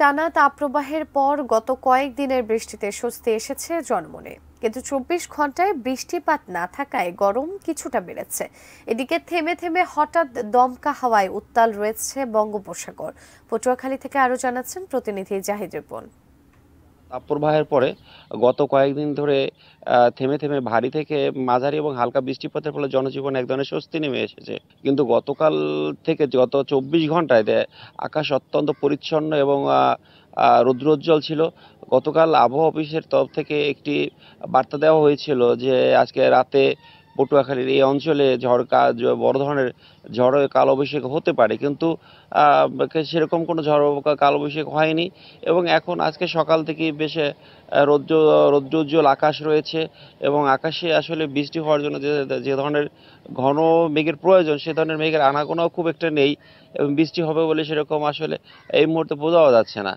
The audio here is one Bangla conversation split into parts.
টানা তাপপ্রবাহের পর গত কয়েকদিনের বৃষ্টিতে স্বস্তি এসেছে জনমনে, কিন্তু ২৪ ঘন্টায় বৃষ্টিপাত না থাকায় গরম কিছুটা বেড়েছে। এদিকে থেমে থেমে হঠাৎ দমকা হাওয়ায় উত্তাল রয়েছে বঙ্গোপসাগর। পটুয়াখালী থেকে আরো জানাচ্ছেন প্রতিনিধি জাহিদ রিপন। তাপপ্রবাহের পরে গত কয়েকদিন ধরে থেমে থেমে ভারী থেকে মাঝারি এবং হালকা বৃষ্টিপাতের ফলে জনজীবনে এক ধরনের স্বস্তি নেমে এসেছে। কিন্তু গতকাল থেকে গত ২৪ ঘন্টায় আকাশ অত্যন্ত পরিচ্ছন্ন এবং রৌদ্রোজ্জ্বল ছিল। গতকাল আবহাওয়া অফিসের তরফ থেকে একটি বার্তা দেওয়া হয়েছিল যে আজকে রাতে পটুয়াখালীর এই অঞ্চলে বড় ধরনের ঝড় কালবৈশাখী হতে পারে, কিন্তু সেরকম কোনো ঝড় কালবৈশাখী হয়নি। এবং এখন আজকে সকাল থেকেই বেশ রৌদ্রোজ্জ্বল আকাশ রয়েছে এবং আকাশে আসলে বৃষ্টি হওয়ার জন্য যে যে ধরনের ঘন মেঘের প্রয়োজন সে ধরনের মেঘের আনাগোনাও খুব একটা নেই এবং বৃষ্টি হবে বলে সেরকম আসলে এই মুহূর্তে বোঝাও যাচ্ছে না।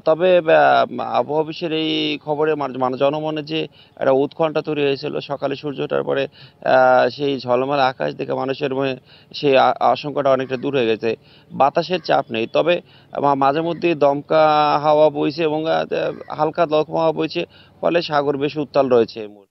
তবে আবহাওয়া অফিসের এই খবরে জনমনে যে একটা উৎকণ্ঠা তৈরি হয়েছিল সকালে সূর্য ওঠার পরে সেই ঝলমলে আকাশ দেখে মানুষের মনে সেই আশঙ্কাটা অনেকটা দূর হয়ে গেছে। বাতাসের চাপ নেই, তবে মাঝে মধ্যে দমকা হাওয়া বইছে এবং হালকা দমকা হাওয়া বইছে, ফলে সাগর বেশ উত্তাল রয়েছে এই মুহূর্তে।